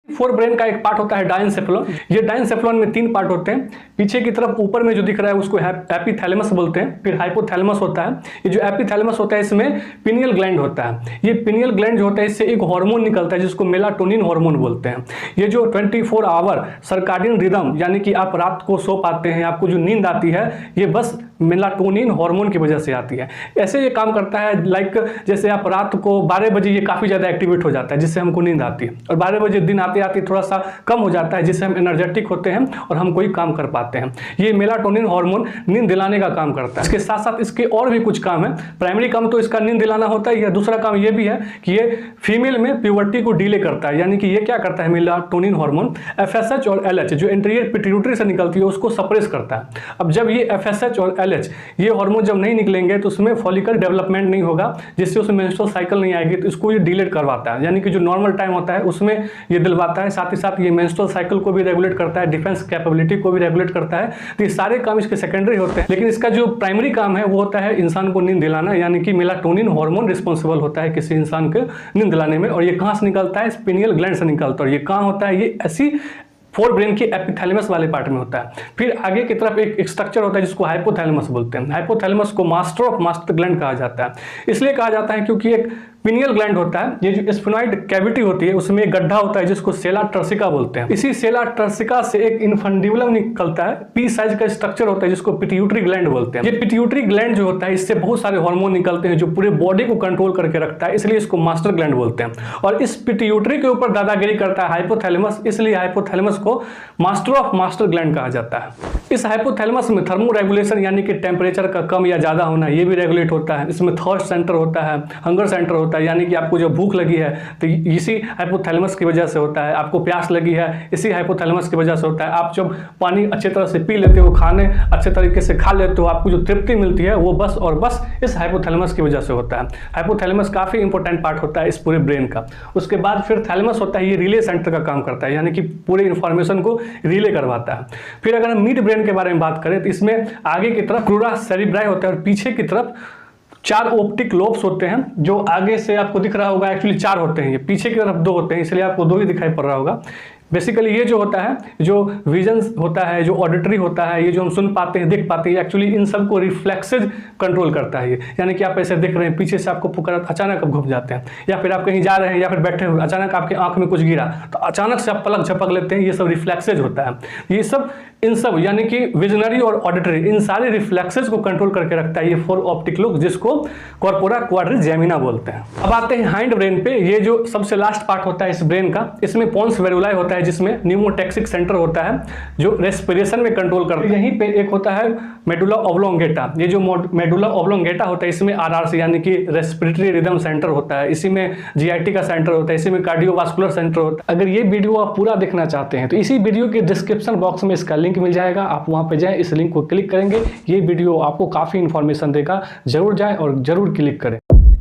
Fore brain का एक part होता है डायनसेफेलॉन। ये डायनसेफेलॉन में 3 पार्ट होते हैं। पीछे की तरफ ऊपर में जो दिख रहा है उसको एपिथैलेमस बोलते हैं। फिर हाइपोथैलेमस होता है। ये जो एपिथैलेमस होता है इसमें पिनियल ग्लैंड होता है। ये पिनियल ग्लैंड जो होता है इससे एक हार्मोन निकलता है जिसको मेलाटोनिन हार्मोन बोलते हैं। ये जो 24 आवर सर्काडियन रिदम यानी कि आप रात को सो पाते हैं, आपको जो नींद आती है ये बस मेलाटोनिन हार्मोन की वजह से आती है। ऐसे ये काम करता है लाइक जैसे आप रात को 12 बजे ये काफ़ी ज़्यादा एक्टिवेट हो जाता है जिससे हमको नींद आती है, और 12 बजे दिन आते आते थोड़ा सा कम हो जाता है जिससे हम एनर्जेटिक होते हैं और हम कोई काम कर पाते हैं। ये मेलाटोनिन हार्मोन नींद दिलाने का काम करता है। इसके साथ साथ इसके और भी कुछ काम है। प्राइमरी काम तो इसका नींद दिलाना होता है। दूसरा काम ये भी है कि ये फीमेल में प्यूबर्टी को डिले करता है, यानी कि ये क्या करता है मेलाटोनिन हार्मोन FSH और LH जो एंटीरियर पिट्यूटरी से निकलती है उसको सप्रेस करता है। अब जब ये FSH और LH ये हार्मोन जब नहीं निकलेंगे तो उसमें फॉलिकल डेवलपमेंट नहीं होगा, जिससे उसमें मेंस्ट्रुअल साइकिल नहीं आएगी, तो इसको ये डिलेट करवाता है। यानी कि जो नॉर्मल टाइम होता है उसमें ये दिलवाता है। साथ ही साथ ये मेंस्ट्रुअल साइकिल को भी रेगुलेट करता है, डिफेंस कैपेबिलिटी को भी रेगुलेट करता है। तो ये सारे काम इसके सेकेंडरी होते हैं, लेकिन इसका जो प्राइमरी काम है वो होता है इंसान को नींद दिलाना, यानी कि मेलाटोनिन हार्मोन रिस्पॉन्सिबल होता है किसी इंसान को नींद दिलाने में। और ये कहाँ से निकलता है? पिनियल ग्लैंड से निकलता है। और ये कहाँ होता है? ये ऐसी फोर ब्रेन के एपिथैलेमस वाले पार्ट में होता है। फिर आगे की तरफ एक स्ट्रक्चर होता है जिसको हाइपोथैलेमस बोलते हैं। हाइपोथैलेमस को मास्टर ऑफ मास्टर ग्लैंड कहा जाता है। इसलिए कहा जाता है क्योंकि एक पिनियल ग्लैंड होता है, ये जो स्फेनॉइड कैविटी होती है उसमें एक गड्ढा होता है जिसको सेला टर्सिका बोलते हैं। इसी सेला टर्सिका से एक इन्फंडिबुलम निकलता है, पी साइज का स्ट्रक्चर होता है जिसको पिट्यूटरी ग्लैंड बोलते हैं। ये पिट्यूटरी ग्लैंड जो होता है इससे बहुत सारे हार्मोन निकलते हैं जो पूरे बॉडी को कंट्रोल करके रखता है, इसलिए इसको मास्टर ग्लैंड बोलते हैं। और इस पिट्यूटरी के ऊपर दादागिरी करता है हाइपोथैलेमस, इसलिए हाइपोथैलेमस को मास्टर ऑफ मास्टर ग्लैंड कहा जाता है। इस हाइपोथैलेमस में थर्मो रेगुलेशन यानी कि टेम्परेचर का कम या ज्यादा होना ये भी रेगुलेट होता है। इसमें थर्स्ट सेंटर होता है, हंगर सेंटर होता है, यानी कि आपको जो भूख लगी है तो इसी हाइपोथैलेमस की वजह से होता है। आपको प्यास लगी है इसी हाइपोथैलेमस की वजह से होता है। आप जब पानी अच्छे तरह से पी लेते हो, खाने अच्छे तरीके से खा लेते हो, आपको जो तृप्ति मिलती है वो बस और बस इस हाइपोथैलेमस की वजह से होता है। हाइपोथैलेमस काफी इंपॉर्टेंट पार्ट होता है इस पूरे ब्रेन का। उसके बाद फिर थैलेमस होता है, ये रिले सेंटर का काम करता है, यानी कि पूरे इंफॉर्मेशन को रिले करवाता है। फिर अगर हम मिड ब्रेन के बारे में बात करें तो इसमें आगे की तरफ क्रूरा सेरिब्राई होता है और पीछे की तरफ 4 ऑप्टिक लोब्स होते हैं। जो आगे से आपको दिख रहा होगा एक्चुअली 4 होते हैं, ये पीछे की तरफ 2 होते हैं, इसलिए आपको 2 ही दिखाई पड़ रहा होगा। बेसिकली ये जो होता है, जो विजन होता है, जो ऑडिटरी होता है, ये जो हम सुन पाते हैं, देख पाते हैं, एक्चुअली इन सब को रिफ्लेक्सेज कंट्रोल करता है ये। यानी कि आप ऐसे देख रहे हैं, पीछे से आपको पुकारा, अचानक आप घूम जाते हैं, या फिर आप कहीं जा रहे हैं या फिर बैठे हुए अचानक आपके आंख में कुछ गिरा तो अचानक से आप पलक झपक लेते हैं, ये सब रिफ्लेक्सेज होता है। ये सब इन सब यानी कि विजनरी और ऑडिटरी इन सारे रिफ्लेक्सेज को कंट्रोल करके रखता है ये 4 ऑप्टिक लोब, जिसको कॉर्पोरा क्वाड्रिजेमिना बोलते हैं। अब आते हैं हाइंड ब्रेन पे। ये जो सबसे लास्ट पार्ट होता है इस ब्रेन का, इसमें पोन्स वेरुलाई होता है जिसमें न्यूमोटैक्सिक सेंटर होता है जो रेस्पिरेशन में कंट्रोल करता है। यहीं पे एक होता है मेडुला ऑब्लोंगेटा। ये जो मेडुला ऑब्लोंगेटा होता है इसमें RRC यानी कि रेस्पिरेटरी रिदम सेंटर होता है, इसी में GIT का सेंटर होता है, इसी में कार्डियोवास्कुलर सेंटर होता है। अगर ये वीडियो आप पूरा देखना चाहते हैं तो इसी वीडियो के डिस्क्रिप्शन बॉक्स में इसका लिंक मिल जाएगा, आप वहां पे जाएं, इस लिंक को क्लिक करेंगे, ये वीडियो आपको काफी इंफॉर्मेशन देगा। जरूर जाएं और जरूर क्लिक करें।